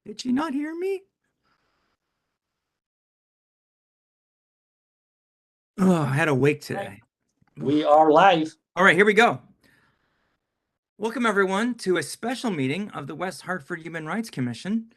Did she not hear me? Oh, I had to wake today. We are live. All right, here we go. Welcome, everyone, to a special meeting of the West Hartford Human Rights Commission.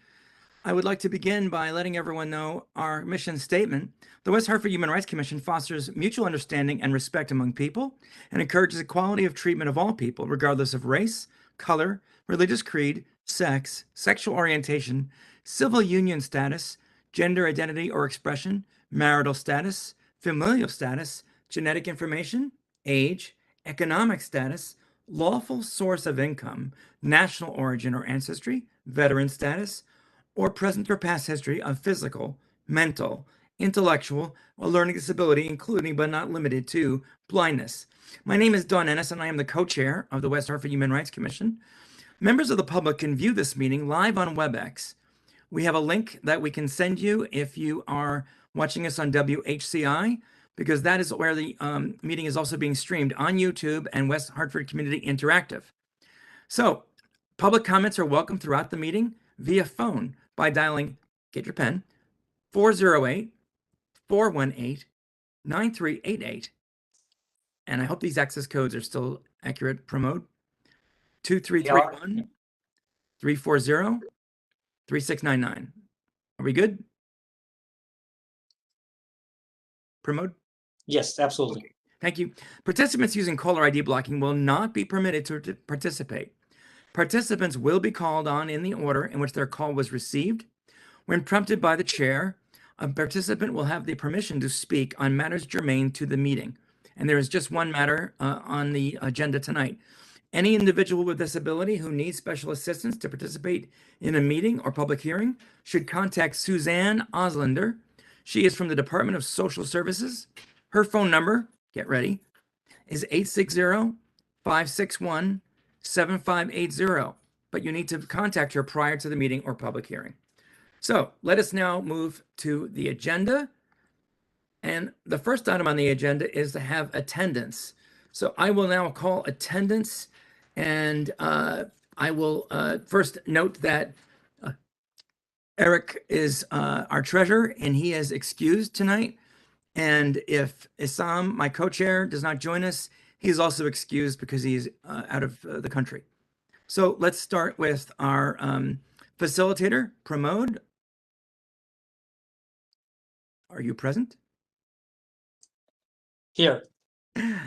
I would like to begin by letting everyone know our mission statement. The West Hartford Human Rights Commission fosters mutual understanding and respect among people and encourages equality of treatment of all people, regardless of race, color, religious creed, sex, sexual orientation, civil union status, gender identity or expression, marital status, familial status, genetic information, age, economic status, lawful source of income, national origin or ancestry, veteran status, or present or past history of physical, mental, intellectual, or learning disability, including but not limited to blindness. My name is Dawn Ennis, and I am the co-chair of the West Hartford Human Rights Commission. Members of the public can view this meeting live on WebEx. We have a link that we can send you if you are watching us on WHCI, because that is where the meeting is also being streamed on YouTube and West Hartford Community Interactive. So, public comments are welcome throughout the meeting via phone by dialing, get your pen, 408-418-9388. And I hope these access codes are still accurate. Promote 2331-340-3699. Are we good? Promote? Yes, absolutely. Okay. Thank you. Participants using caller ID blocking will not be permitted to participate. Participants will be called on in the order in which their call was received. When prompted by the chair, a participant will have the permission to speak on matters germane to the meeting. And there is just one matter on the agenda tonight. Any individual with disability who needs special assistance to participate in a meeting or public hearing should contact Suzanne Oslander. She is from the Department of Social Services. Her phone number, get ready, is 860-561-7580. But you need to contact her prior to the meeting or public hearing. So let us now move to the agenda. And the first item on the agenda is to have attendance. So I will now call attendance, and I will first note that Eric is our treasurer, and he is excused tonight. And if Isam, my co-chair, does not join us, he is also excused because he's out of the country. So let's start with our facilitator, Pramod. Are you present? Here.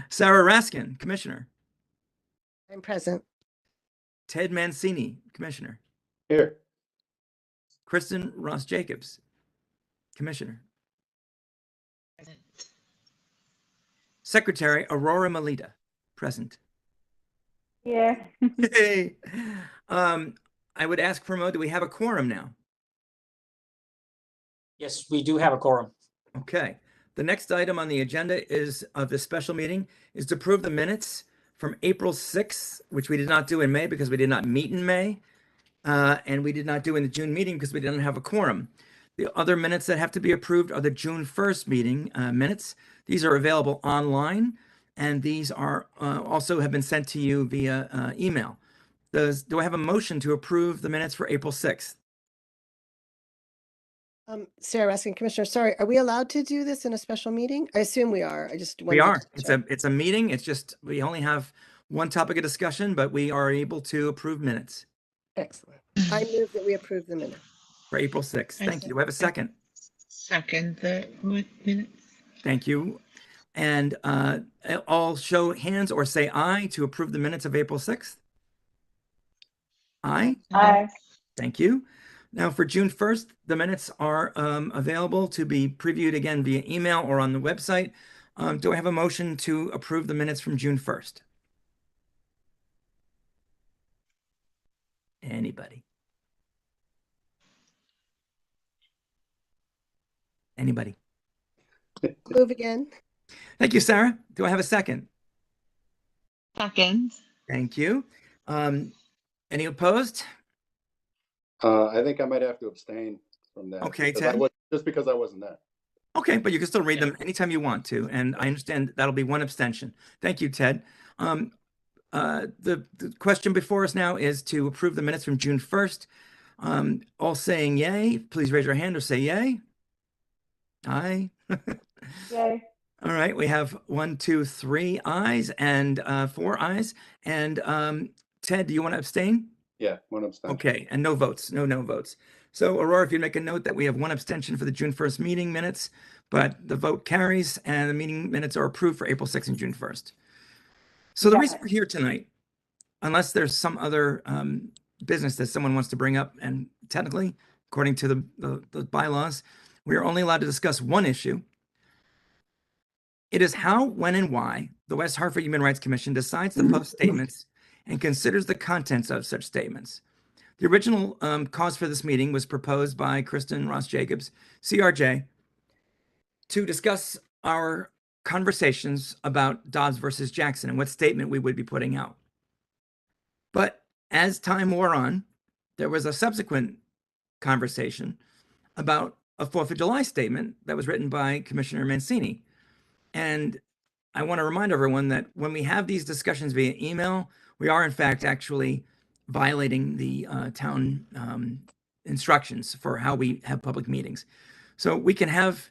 Sarah Raskin, Commissioner. I'm present. Ted Mancini, Commissioner. Here. Kristen Ross Jacobs, Commissioner. Present. Secretary Aurora Melita, present. Here. Hey. I would ask Pramod, do we have a quorum now? Yes, we do have a quorum. Okay. The next item on the agenda is of this special meeting is to approve the minutes from April 6th, which we did not do in May because we did not meet in May. And we did not do in the June meeting because we didn't have a quorum. The other minutes that have to be approved are the June 1st meeting minutes. These are available online, and these are also have been sent to you via email. Do I have a motion to approve the minutes for April 6th? Sarah Raskin, Commissioner, sorry, are we allowed to do this in a special meeting? I assume we are. I just We wanted are. to It's a meeting. It's just we only have one topic of discussion, but we are able to approve minutes Excellent. I move that we approve the minute. for April 6th. Thank you. Do I have a second? Second the minutes. Thank you. And all show hands or say aye to approve the minutes of April 6th. Aye. Aye. Thank you. Now for June 1st, the minutes are available to be previewed again via email or on the website. Do I have a motion to approve the minutes from June 1st? Anybody? Anybody? Move again. Thank you, Sarah. Do I have a second? Second. Thank you. Any opposed? I think I might have to abstain from that. Okay, because Ted. just because I wasn't there. Okay, but you can still read them anytime you want to, and I understand that'll be one abstention. Thank you, Ted. The question before us now is to approve the minutes from June 1st. All saying yay, please raise your hand or say yay. Aye. Yay. All right, we have 1, 2, 3 ayes and 4 ayes. And Ted, do you want to abstain? Yeah, one abstention. Okay, and no votes, no votes. So Aurora, if you make a note that we have 1 abstention for the June 1st meeting minutes, but the vote carries and the meeting minutes are approved for April 6th and June 1st. So the Got reason it. we're here tonight, unless there's some other business that someone wants to bring up, and technically, according to the bylaws, we are only allowed to discuss one issue. It is how, when, and why the West Hartford Human Rights Commission decides to post statements and considers the contents of such statements. The original cause for this meeting was proposed by Kristen Ross Jacobs, CRJ, to discuss our conversations about Dobbs versus Jackson and what statement we would be putting out. But as time wore on, there was a subsequent conversation about a 4th of July statement that was written by Commissioner Mancini. And I want to remind everyone that when we have these discussions via email, we are in fact actually violating the town instructions for how we have public meetings. So we can have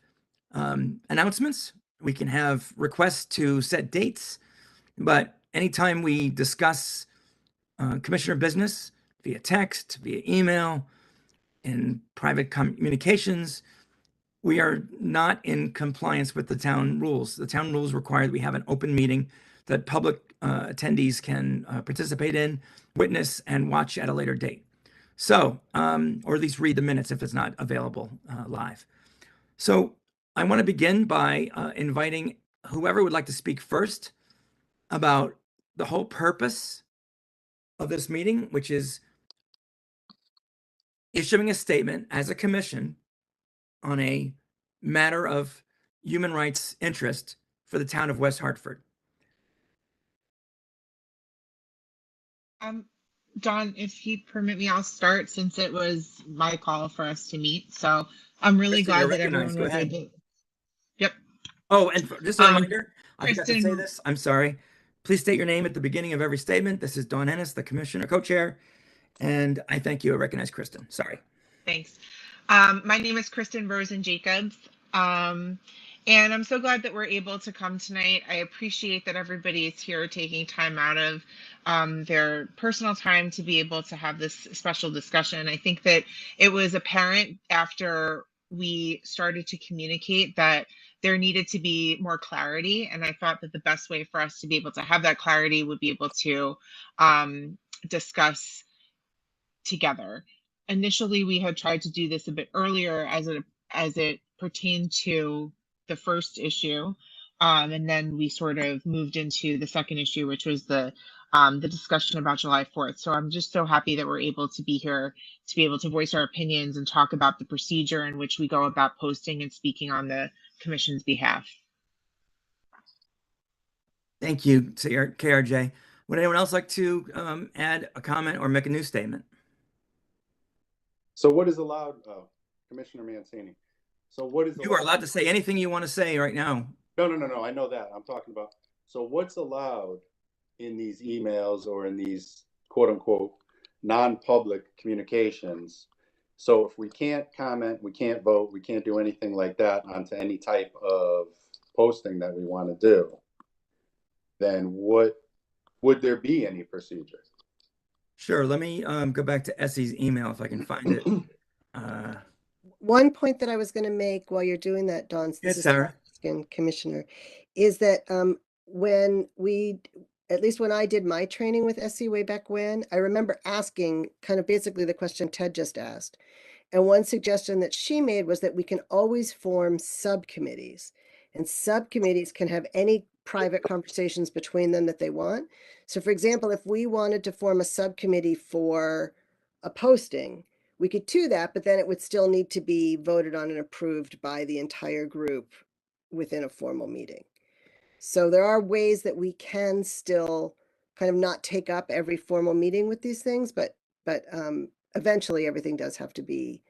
announcements, we can have requests to set dates, but anytime we discuss commissioner business via text, via email, in private communications, we are not in compliance with the town rules. The town rules require that we have an open meeting that public attendees can participate in, witness, and watch at a later date. So, or at least read the minutes if it's not available live. So I want to begin by inviting whoever would like to speak first about the whole purpose of this meeting, which is issuing a statement as a commission on a matter of human rights interest for the town of West Hartford. John, if you permit me, I'll start since it was my call for us to meet. So I'm really Kristen, you're glad that recognized. everyone Go was ahead. able. Yep. Oh, and just a reminder, I forgot to say Kristen, this. I'm sorry. Please state your name at the beginning of every statement. This is Dawn Ennis, the commissioner co-chair, and I thank you. I recognize Kristen. Sorry. thanks. My name is Kristen Rosen Jacobs. And I'm so glad that we're able to come tonight. I appreciate that everybody is here taking time out of their personal time to be able to have this special discussion. I think that it was apparent after we started to communicate that there needed to be more clarity. And I thought that the best way for us to be able to have that clarity would be able to discuss together. Initially, we had tried to do this a bit earlier as it pertained to the first issue, and then we sort of moved into the second issue, which was the discussion about July 4th. So I'm just so happy that we're able to be here to be able to voice our opinions and talk about the procedure in which we go about posting and speaking on the commission's behalf. Thank you, KRJ. Would anyone else like to add a comment or make a new statement? So what is allowed, Commissioner Mancini? So what is You are allowed to say anything you want to say right now. No, I know that. I'm talking about, so what's allowed in these emails or in these quote unquote non-public communications? So if we can't comment, we can't vote, we can't do anything like that onto any type of posting that we want to do, then what would there be any procedure? Sure. Let me go back to Essie's email if I can find it. One point that I was going to make while you're doing that, Dawn, Yes, this is Sarah. Commissioner, is that when at least when I did my training with SC way back when, I remember asking kind of basically the question Ted just asked. And one suggestion that she made was that we can always form subcommittees, and subcommittees can have any private conversations between them that they want. So for example, if we wanted to form a subcommittee for a posting, we could do that, but then it would still need to be voted on and approved by the entire group within a formal meeting. So there are ways that we can still kind of not take up every formal meeting with these things, but eventually everything does have to be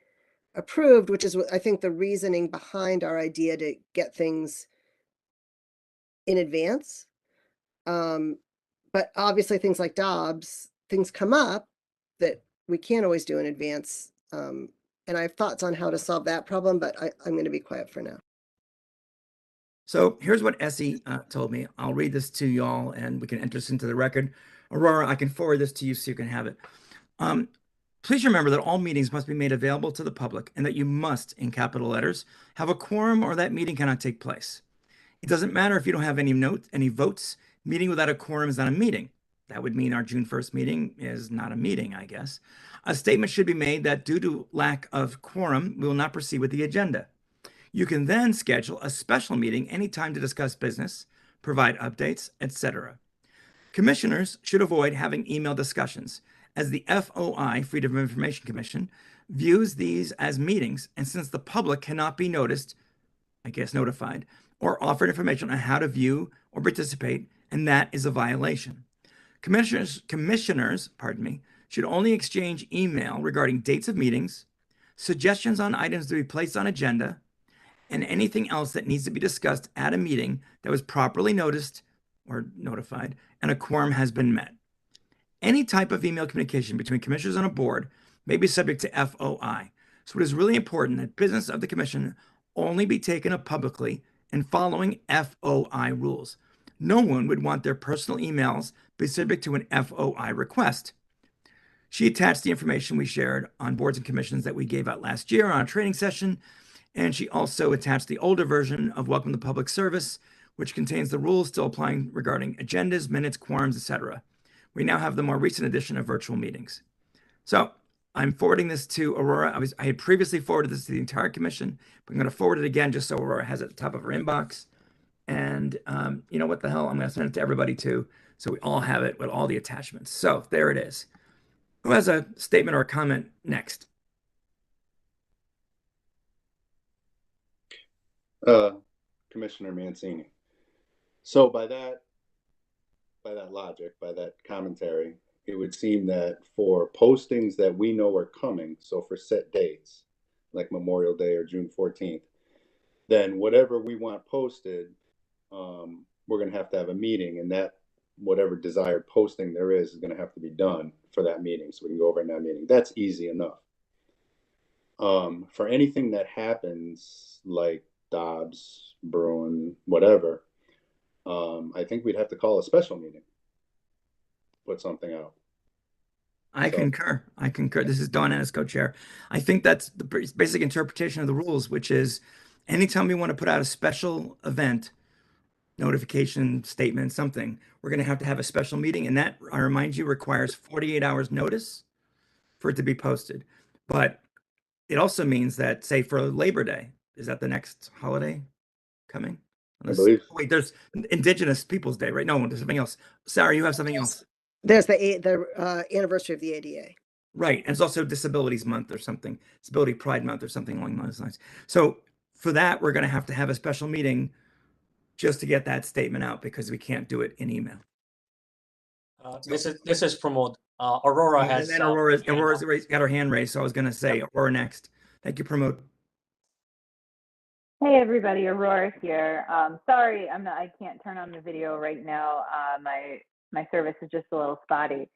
approved, which is what I think the reasoning behind our idea to get things in advance. But obviously things like Dobbs, things come up that we can't always do in advance. And I have thoughts on how to solve that problem, but I'm going to be quiet for now. So here's what Essie told me. I'll read this to y'all and we can enter this into the record. Aurora, I can forward this to you so you can have it. Please remember that all meetings must be made available to the public and that you must, in capital letters, have a quorum or that meeting cannot take place. It doesn't matter if you don't have any votes. Meeting without a quorum is not a meeting. That would mean our June 1st meeting is not a meeting, I guess. A statement should be made that due to lack of quorum, we will not proceed with the agenda. You can then schedule a special meeting anytime to discuss business, provide updates, etc. Commissioners should avoid having email discussions, as the FOI, Freedom of Information Commission, views these as meetings, and since the public cannot be notified, or offered information on how to view or participate, and that is a violation. Commissioners, should only exchange email regarding dates of meetings, suggestions on items to be placed on agenda, and anything else that needs to be discussed at a meeting that was properly noticed or notified and a quorum has been met. Any type of email communication between commissioners on a board may be subject to FOI. So it is really important that business of the commission only be taken up publicly and following FOI rules. No one would want their personal emails be subject to an FOI request. She attached the information we shared on boards and commissions that we gave out last year on a training session, and she also attached the older version of Welcome to Public Service, which contains the rules still applying regarding agendas, minutes, quorums, etc. We now have the more recent edition of virtual meetings. So I'm forwarding this to Aurora. I had previously forwarded this to the entire commission, but I'm going to forward it again just so Aurora has it at the top of her inbox. And you know what the hell? I'm going to send it to everybody too, so we all have it with all the attachments. So there it is. Who has a statement or a comment next? Commissioner Mancini. So by that logic, by that commentary, it would seem that for postings that we know are coming, so for set dates, like Memorial Day or June 14th, then whatever we want posted, we're going to have a meeting, and that whatever desired posting there is going to have to be done for that meeting, so we can go over in that meeting. That's easy enough. For anything that happens, like Dobbs, Bruin, whatever, I think we'd have to call a special meeting, put something out. I concur. This is Dawn as co-chair. I think that's the basic interpretation of the rules, which is anytime we want to put out a special event, notification, statement, something, we're going to have a special meeting. And that, I remind you, requires 48 hours notice for it to be posted. But it also means that, say, for Labor Day, is that the next holiday coming? I believe. Wait, there's Indigenous Peoples Day, right? No, there's something else. Sarah, you have something else. There's the anniversary of the ADA. Right. And it's also Disabilities Month or something, Disability Pride Month or something along those lines. So for that, we're going to have a special meeting just to get that statement out because we can't do it in email. This is Pramod. Aurora has. And then Aurora's got her hand raised, so I was going to say Aurora next. Thank you, Pramod. Hey everybody, Aurora here. Sorry, I can't turn on the video right now. My service is just a little spotty.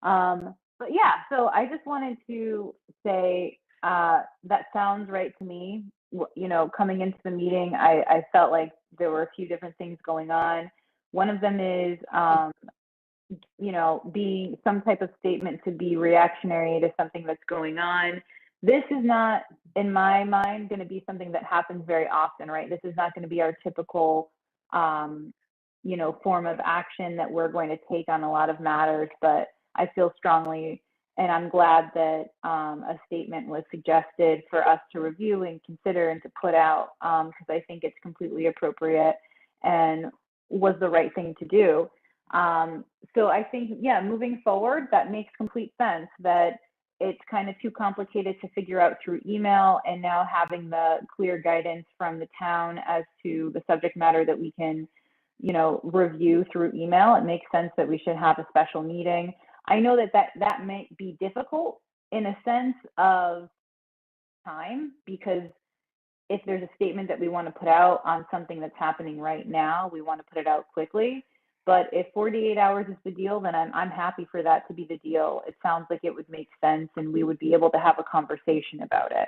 But yeah, so I just wanted to say that sounds right to me. You know, coming into the meeting, I felt like there were a few different things going on. One of them is, you know, being some type of statement to be reactionary to something that's going on. This is not, in my mind, going to be something that happens very often, right? This is not going to be our typical, you know, form of action that we're going to take on a lot of matters, but I feel strongly, and I'm glad that a statement was suggested for us to review and consider and to put out, because I think it's completely appropriate and was the right thing to do. So I think, yeah, moving forward, that makes complete sense that it's kind of too complicated to figure out through email, and now having the clear guidance from the town as to the subject matter that we can, you know, review through email, it makes sense that we should have a special meeting. I know that might be difficult in a sense of time, because if there's a statement that we want to put out on something that's happening right now, we want to put it out quickly. But if 48 hours is the deal, then I'm happy for that to be the deal. It sounds like it would make sense and we would be able to have a conversation about it.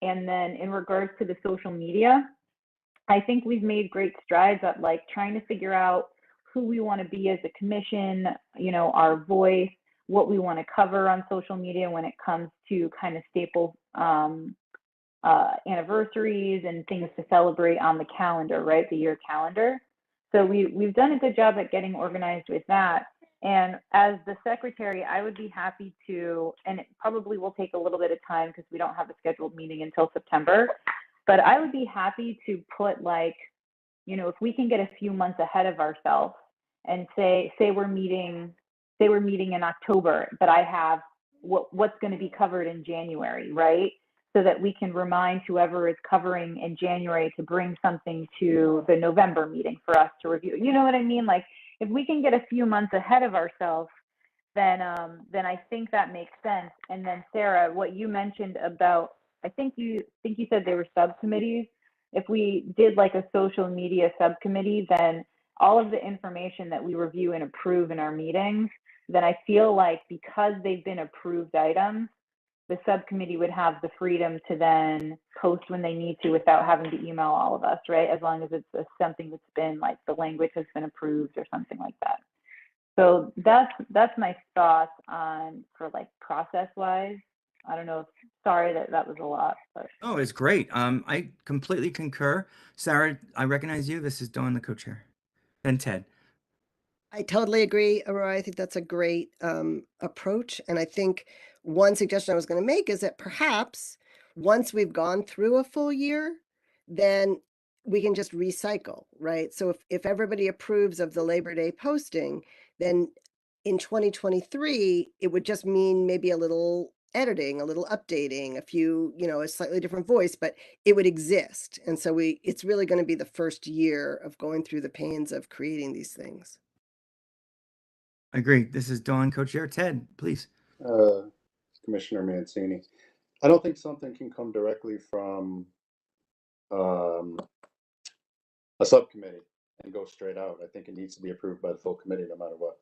And then in regards to the social media, I think we've made great strides at like trying to figure out who we want to be as a commission, you know, our voice, what we want to cover on social media when it comes to kind of staple anniversaries and things to celebrate on the calendar, right? The year calendar. So we've done a good job at getting organized with that. And as the secretary, I would be happy to, and it probably will take a little bit of time because we don't have a scheduled meeting until September, but I would be happy to put like, you know, if we can get a few months ahead of ourselves and say we're meeting in October, but I have what's going to be covered in January, right? So that we can remind whoever is covering in January to bring something to the November meeting for us to review. You know what I mean? Like if we can get a few months ahead of ourselves, then I think that makes sense. And then Sarah, what you mentioned about, I think you said they were subcommittees. If we did like a social media subcommittee, then all of the information that we review and approve in our meetings, then I feel like because they've been approved items, the subcommittee would have the freedom to then post when they need to without having to email all of us, right? As long as it's something that's been like the language has been approved or something like that. So that's my thoughts on for like process wise. I don't know if, sorry that was a lot, but. Oh, it's great. I completely concur. Sarah, I recognize you. This is Dawn, the co-chair. And Ted. I totally agree, Aurora. I think that's a great approach. And I think one suggestion I was going to make is that perhaps once we've gone through a full year, then we can just recycle, right? So if everybody approves of the Labor Day posting, then in 2023, it would just mean maybe a little editing, a little updating, a few, you know, a slightly different voice, but it would exist. And so it's really going to be the first year of going through the pains of creating these things. I agree. This is Dawn, co-chair. Ted, please. Commissioner Mancini, I don't think something can come directly from a subcommittee and go straight out. I think it needs to be approved by the full committee no matter what.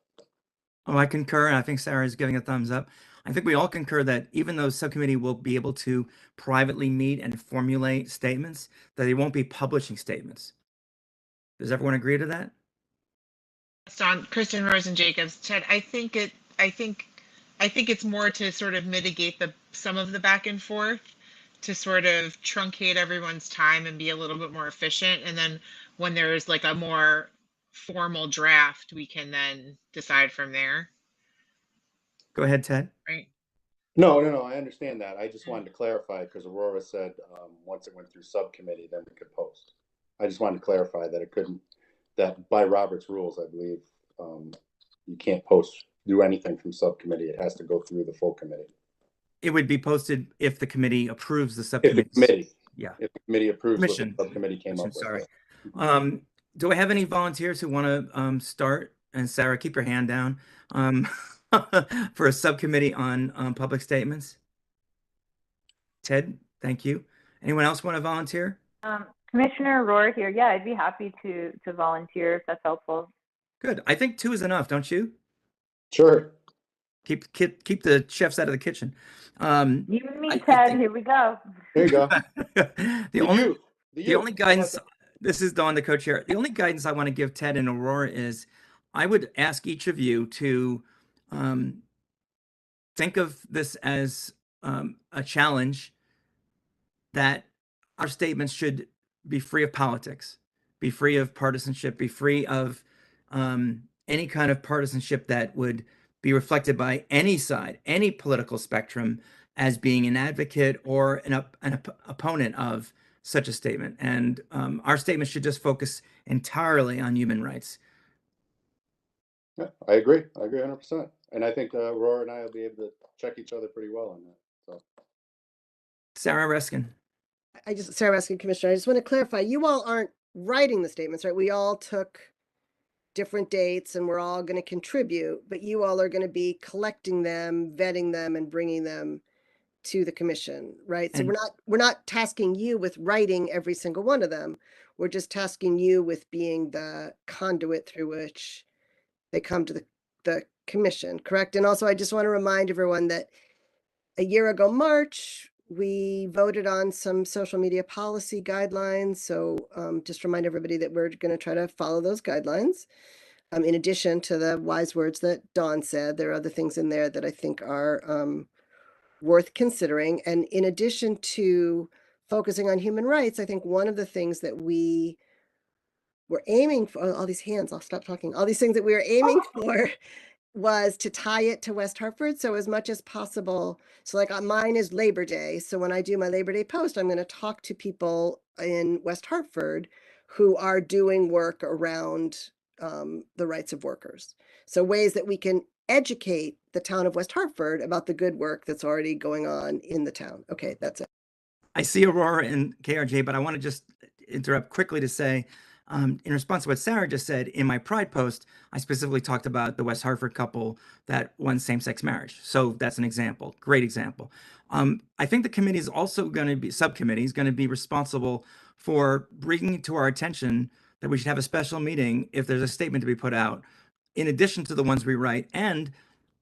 Oh, I concur, and I think Sarah is giving a thumbs up. I think we all concur that even though subcommittee will be able to privately meet and formulate statements, that they won't be publishing statements. Does everyone agree to that? Don, Kristen Rosen Jacobs, Ted, I think it's more to sort of mitigate some of the back and forth, to sort of truncate everyone's time and be a little bit more efficient. And then when there's like a more formal draft, we can then decide from there. Go ahead, Ted. Right. No, I understand that. I just wanted to clarify because Aurora said once it went through subcommittee, then we could post. I just wanted to clarify that it couldn't, that by Robert's rules, I believe you can't do anything from subcommittee. It has to go through the full committee. It would be posted if the committee approves the If subcommittee. the committee, Yeah. If the committee approves Commission. what the subcommittee came up with. Sorry. Do I have any volunteers who want to start? And Sarah, keep your hand down for a subcommittee on public statements. Ted, thank you. Anyone else want to volunteer? Commissioner Rohr here. Yeah, I'd be happy to volunteer if that's helpful. Good. I think 2 is enough, don't you? Sure. Keep the chefs out of the kitchen. You and me, Ted. Here we go. There you go. The only guidance. This is Dawn, the co-chair. The only guidance I want to give Ted and Aurora is, I would ask each of you to think of this as a challenge, that our statements should be free of politics, be free of partisanship, be free of any kind of partisanship that would be reflected by any side, any political spectrum, as being an advocate or an opponent of such a statement. And our statement should just focus entirely on human rights. Yeah, I agree 100%. And I think Aurora and I will be able to check each other pretty well on that. So, Sarah Reskin. Sarah Reskin, Commissioner, I just want to clarify, you all aren't writing the statements, right? We all took different dates and we're all going to contribute, but you all are going to be collecting them, vetting them, and bringing them to the commission, right? So And- we're not tasking you with writing every single one of them. We're just tasking you with being the conduit through which they come to the commission, correct? And also, I just want to remind everyone that a year ago, March, we voted on some social media policy guidelines. So just remind everybody that we're going to try to follow those guidelines. In addition to the wise words that Dawn said, there are other things in there that I think are worth considering. And in addition to focusing on human rights, I think one of the things that we were aiming for, all these hands, I'll stop talking, all these things that we were aiming for was to tie it to West Hartford. So as much as possible. So like mine is Labor Day. So when I do my Labor Day post, I'm going to talk to people in West Hartford who are doing work around the rights of workers. So ways that we can educate the town of West Hartford about the good work that's already going on in the town. Okay, that's it. I see Aurora and KRJ, but I want to just interrupt quickly to say, in response to what Sarah just said, in my Pride post, I specifically talked about the West Hartford couple that won same-sex marriage. So that's an example, great example. I think the committee is also going to be, subcommittee is going to be responsible for bringing to our attention that we should have a special meeting if there's a statement to be put out, in addition to the ones we write. And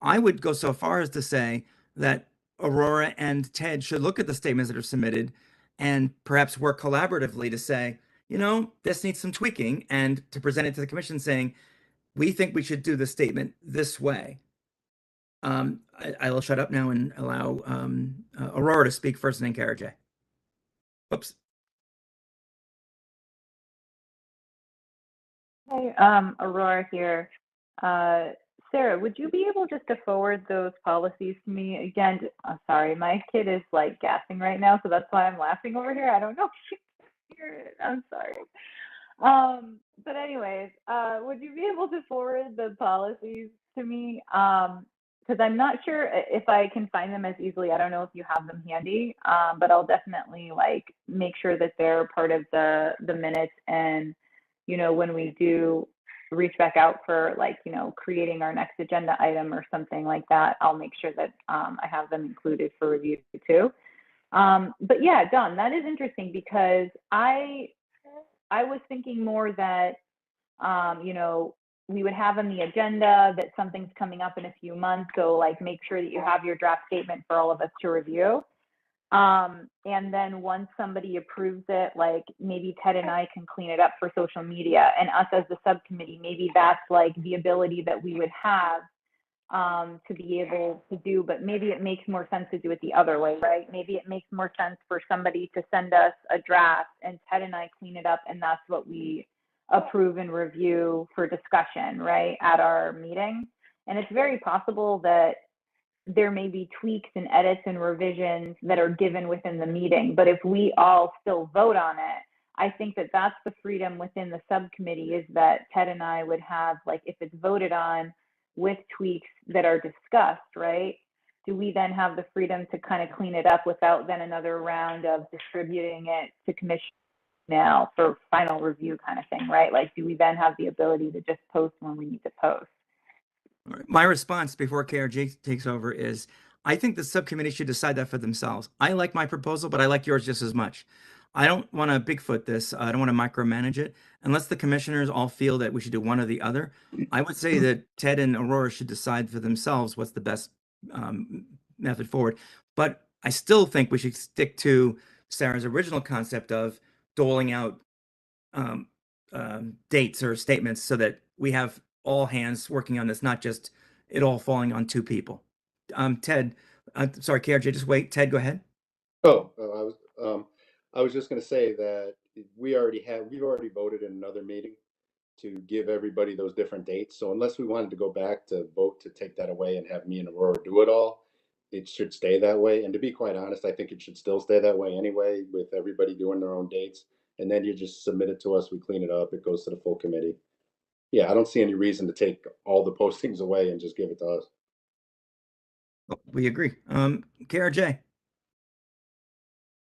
I would go so far as to say that Aurora and Ted should look at the statements that are submitted and perhaps work collaboratively to say, you know, this needs some tweaking, and to present it to the commission saying, we think we should do the statement this way. I will shut up now and allow Aurora to speak first and then KRJ. Oops. Hey, Aurora here. Sarah, would you be able just to forward those policies to me again? Sorry, my kid is like gasping right now, so that's why I'm laughing over here. I don't know if you can hear it. I'm sorry. But anyways, would you be able to forward the policies to me? Because I'm not sure if I can find them as easily. I don't know if you have them handy, but I'll definitely like make sure that they're part of the minutes. And, you know, when we do reach back out for like, you know, creating our next agenda item or something like that, I'll make sure that I have them included for review too. But yeah, Dawn, that is interesting because I was thinking more that, you know, we would have on the agenda that something's coming up in a few months. So like make sure that you have your draft statement for all of us to review. And then once somebody approves it, like maybe Ted and I can clean it up for social media, and us as the subcommittee, maybe that's like the ability that we would have to be able to do, but maybe it makes more sense to do it the other way, right? Maybe it makes more sense for somebody to send us a draft and Ted and I clean it up, and that's what we approve and review for discussion, right, at our meeting. And it's very possible that there may be tweaks and edits and revisions that are given within the meeting, but if we all still vote on it, I think that that's the freedom within the subcommittee, is that Ted and I would have, like, if it's voted on with tweaks that are discussed, right? Do we then have the freedom to kind of clean it up without then another round of distributing it to commission now for final review kind of thing, right? Like, do we then have the ability to just post when we need to post? My response before KRJ takes over is, I think the subcommittee should decide that for themselves. I like my proposal, but I like yours just as much. I don't want to Bigfoot this. I don't want to micromanage it. Unless the commissioners all feel that we should do one or the other, I would say that Ted and Aurora should decide for themselves what's the best method forward. But I still think we should stick to Sarah's original concept of doling out dates or statements so that we have all hands working on this, not just it all falling on two people. Ted, sorry, KRJ, just wait. Ted, go ahead. I was just going to say that we've already voted in another meeting to give everybody those different dates. So unless we wanted to go back to vote to take that away and have me and Aurora do it all, it should stay that way. And to be quite honest, I think it should still stay that way anyway, with everybody doing their own dates. And then you just submit it to us, we clean it up, it goes to the full committee. Yeah, I don't see any reason to take all the postings away and just give it to us. We agree. KRJ.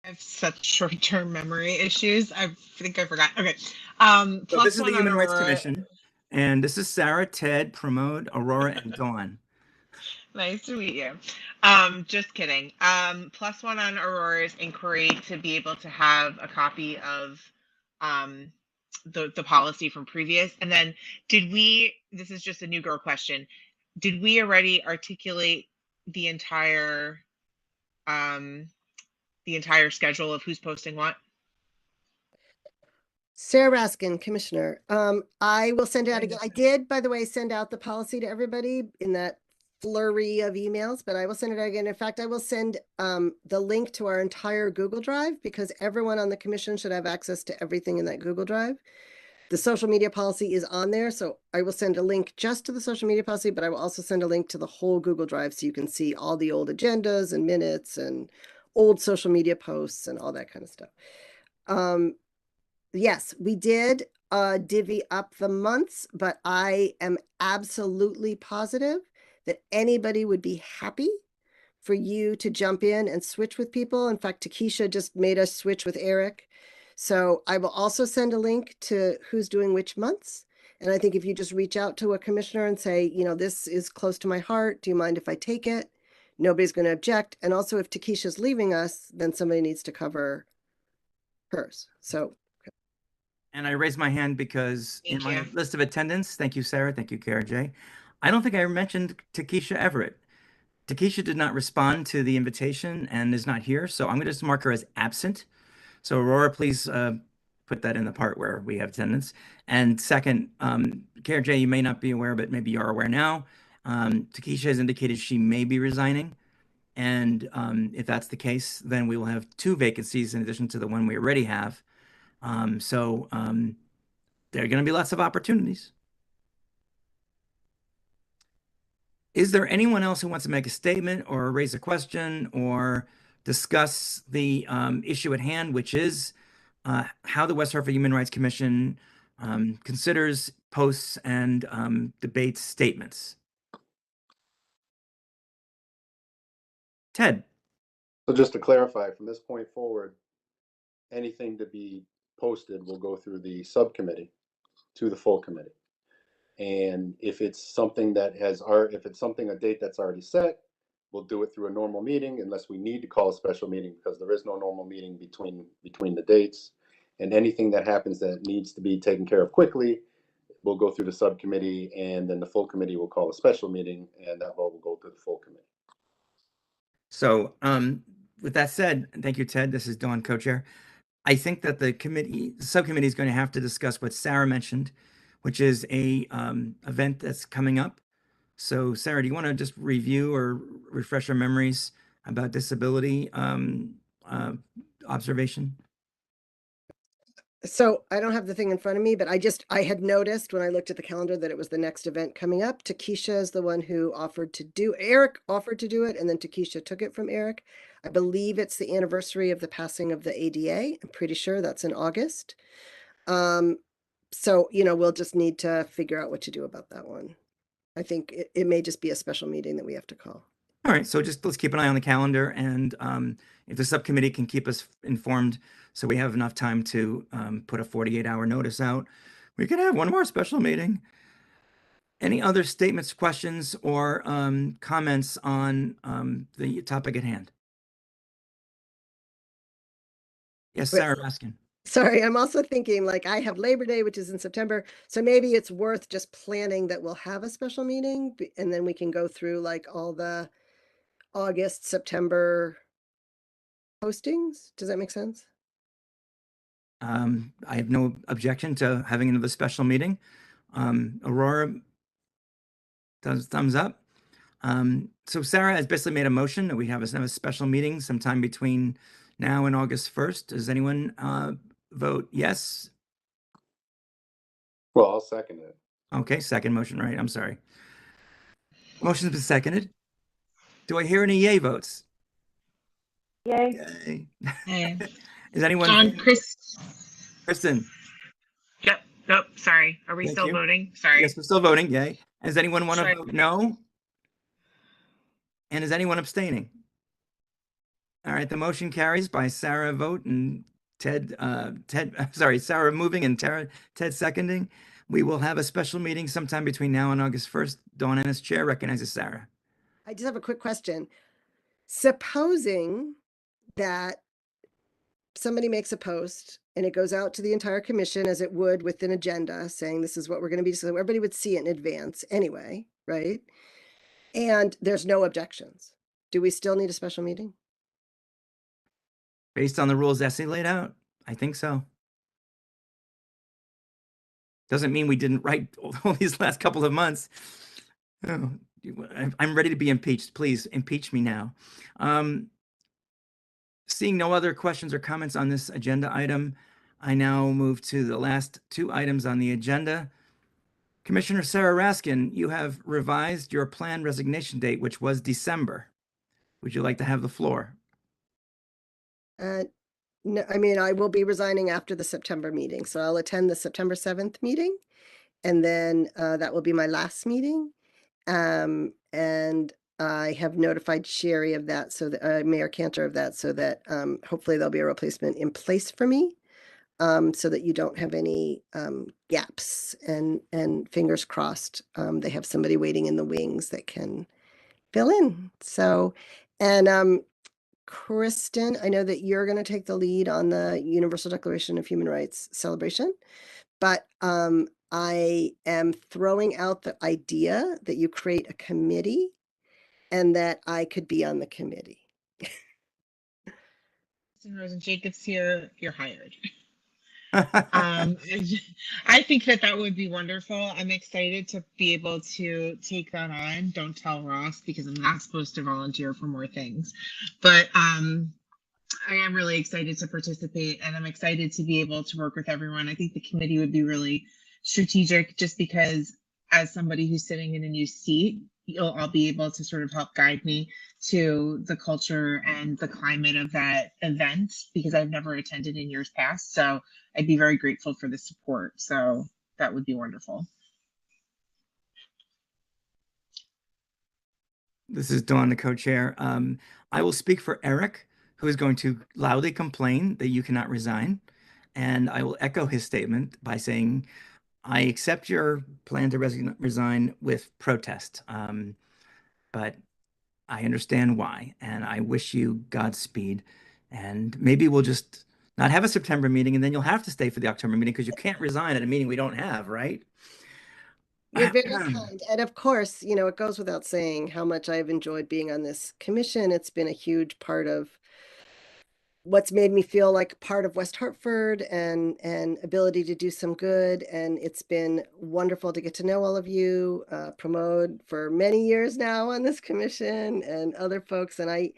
I have such short-term memory issues. I think I forgot. Okay. So this is the Human Rights Aurora. Commission, and this is Sarah, Ted, Pramod, Aurora, and Dawn. Nice to meet you. Just kidding. +1 on Aurora's inquiry to be able to have a copy of the policy from previous. And then this is just a new girl question. Did we already articulate the entire schedule of who's posting what? Sarah Raskin, Commissioner. I will send it out again. I did, by the way, send out the policy to everybody in that flurry of emails, but I will send it out again. In fact, I will send the link to our entire Google Drive because everyone on the commission should have access to everything in that Google Drive. The social media policy is on there, so I will send a link just to the social media policy, but I will also send a link to the whole Google Drive so you can see all the old agendas and minutes and old social media posts and all that kind of stuff. Yes, we did divvy up the months, but I am absolutely positive that anybody would be happy for you to jump in and switch with people. In fact, Takesha just made us switch with Eric. So I will also send a link to who's doing which months. And I think if you just reach out to a commissioner and say, you know, this is close to my heart. Do you mind if I take it? Nobody's going to object. And also if Takesha's leaving us, then somebody needs to cover hers. So. And I raised my hand because Thank in my you. list of attendance, thank you, Sarah, thank you, Kara J. I don't think I mentioned Takesha Everett. Takesha did not respond to the invitation and is not here, so I'm going to just mark her as absent. So Aurora, please put that in the part where we have attendance. And second, Kara J, you may not be aware, but maybe you're aware now. Takesha has indicated she may be resigning. And if that's the case, then we will have 2 vacancies in addition to the one we already have. So there are going to be lots of opportunities. Is there anyone else who wants to make a statement or raise a question or discuss the issue at hand, which is how the West Hartford Human Rights Commission considers posts and debates statements? Ted. So just to clarify, from this point forward, anything to be posted will go through the subcommittee to the full committee. And if it's something that if it's something, a date that's already set, we'll do it through a normal meeting unless we need to call a special meeting because there is no normal meeting between the dates. And anything that happens that needs to be taken care of quickly, we'll go through the subcommittee and then the full committee will call a special meeting and that vote will go to the full committee. So with that said, thank you, Ted. This is Dawn, co-chair. I think that the subcommittee is going to have to discuss what Sarah mentioned, which is a event that's coming up. So Sarah, do you want to just review or refresh our memories about disability observation? So I don't have the thing in front of me, but I had noticed when I looked at the calendar that it was the next event coming up. Takesha is the one who Eric offered to do it, and then Takesha took it from Eric. I believe it's the anniversary of the passing of the ADA. I'm pretty sure that's in August. So, you know, we'll just need to figure out what to do about that one. I think it may just be a special meeting that we have to call. All right, so just let's keep an eye on the calendar, and if the subcommittee can keep us informed so we have enough time to put a 48-hour notice out, we could have one more special meeting. Any other statements, questions, or comments on the topic at hand? Yes, Sarah Raskin. Sorry, I'm also thinking like I have Labor Day, which is in September. So maybe it's worth just planning that we'll have a special meeting and then we can go through like all the August, September postings. Does that make sense? I have no objection to having another special meeting. Aurora does thumbs up. So Sarah has basically made a motion that we have a special meeting sometime between now and August 1st. Does anyone vote yes? Well, I'll second it. Okay, second motion, right? I'm sorry. Motion's been seconded. Do I hear any yay votes? Yay. Yay. Is anyone? John, Kristen. Yep. Nope. Sorry. Are we still voting? Sorry. Yes, we're still voting. Yay. Does anyone want to Sorry. vote no? And is anyone abstaining? All right, the motion carries by Sarah vote and Sarah moving and Ted seconding. We will have a special meeting sometime between now and August 1st. Dawn, as chair, recognizes Sarah. I just have a quick question. Supposing that somebody makes a post and it goes out to the entire commission as it would with an agenda saying this is what we're going to be, so everybody would see it in advance anyway, right? And there's no objections. Do we still need a special meeting? Based on the rules Essie laid out, I think so. Doesn't mean we didn't write all these last couple of months. Oh, I'm ready to be impeached. Please impeach me now. Seeing no other questions or comments on this agenda item, I now move to the last two items on the agenda. Commissioner Sarah Raskin, you have revised your planned resignation date, which was December. Would you like to have the floor? No, I mean, I will be resigning after the September meeting, so I'll attend the September 7th meeting. And then that will be my last meeting. And I have notified Sherry of that, so that Mayor Cantor of that, so that hopefully there'll be a replacement in place for me. So that you don't have any gaps, and fingers crossed, they have somebody waiting in the wings that can fill in. So, and Kristen, I know that you're going to take the lead on the Universal Declaration of Human Rights celebration, but I am throwing out the idea that you create a committee and that I could be on the committee. Rose and Jacobs here, you're hired. I think that would be wonderful. I'm excited to be able to take that on. Don't tell Ross, because I'm not supposed to volunteer for more things, but I am really excited to participate, and I'm excited to be able to work with everyone. I think the committee would be really strategic, just because as somebody who's sitting in a new seat, you'll all be able to sort of help guide me to the culture and the climate of that event, because I've never attended in years past. So I'd be very grateful for the support. So that would be wonderful. This is Dawn, the co-chair. I will speak for Eric, who is going to loudly complain that you cannot resign. And I will echo his statement by saying, I accept your plan to resign with protest. But I understand why, and I wish you Godspeed. And maybe we'll just not have a September meeting, and then you'll have to stay for the October meeting, because you can't resign at a meeting we don't have, right? You're very kind. And of course, you know, it goes without saying how much I've enjoyed being on this commission. It's been a huge part of what's made me feel like part of West Hartford, and ability to do some good. And it's been wonderful to get to know all of you, Pramod for many years now on this commission, and other folks. And I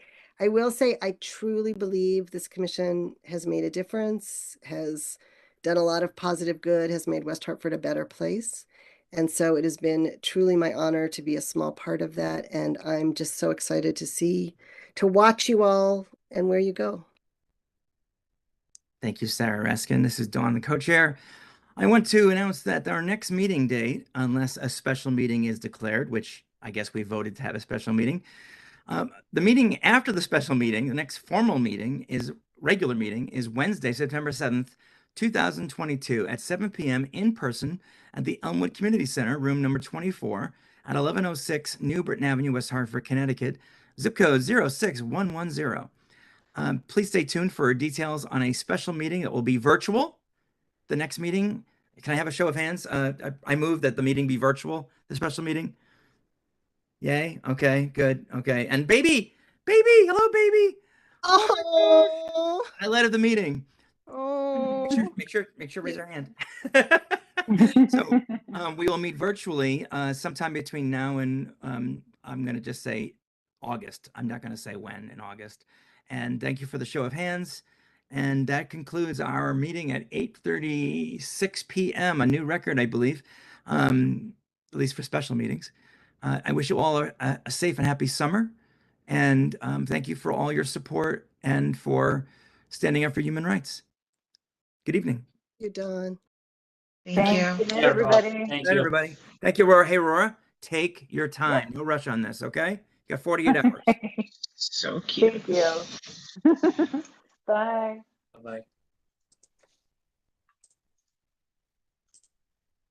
will say, I truly believe this commission has made a difference, has done a lot of positive good, has made West Hartford a better place. And so it has been truly my honor to be a small part of that. And I'm just so excited to watch you all and where you go. Thank you, Sarah Raskin. This is Dawn, the co-chair. I want to announce that our next meeting date, unless a special meeting is declared, which I guess we voted to have a special meeting. The meeting after the special meeting, the next formal meeting, regular meeting, is Wednesday, September 7th, 2022 at 7 p.m. in person at the Elmwood Community Center, room number 24 at 1106 New Britain Avenue, West Hartford, Connecticut, zip code 06110. Please stay tuned for details on a special meeting that will be virtual. The next meeting, can I have a show of hands? I move that the meeting be virtual, the special meeting. Yay. Okay, good. Okay. And baby, hello, baby. Oh, I led the meeting. oh. Make sure, raise your hand. So we will meet virtually sometime between now and I'm going to just say August. I'm not going to say when in August. And thank you for the show of hands. And that concludes our meeting at 8:36 p.m., a new record, I believe, at least for special meetings. I wish you all a safe and happy summer. And thank you for all your support and for standing up for human rights. Good evening. You're done. Thank you. Good night, everybody. Thank Good night, you. everybody. Thank you, Aurora. Hey, Aurora, take your time. No rush on this, okay? You got 48 hours. So cute. Thank you. Bye. Bye-bye.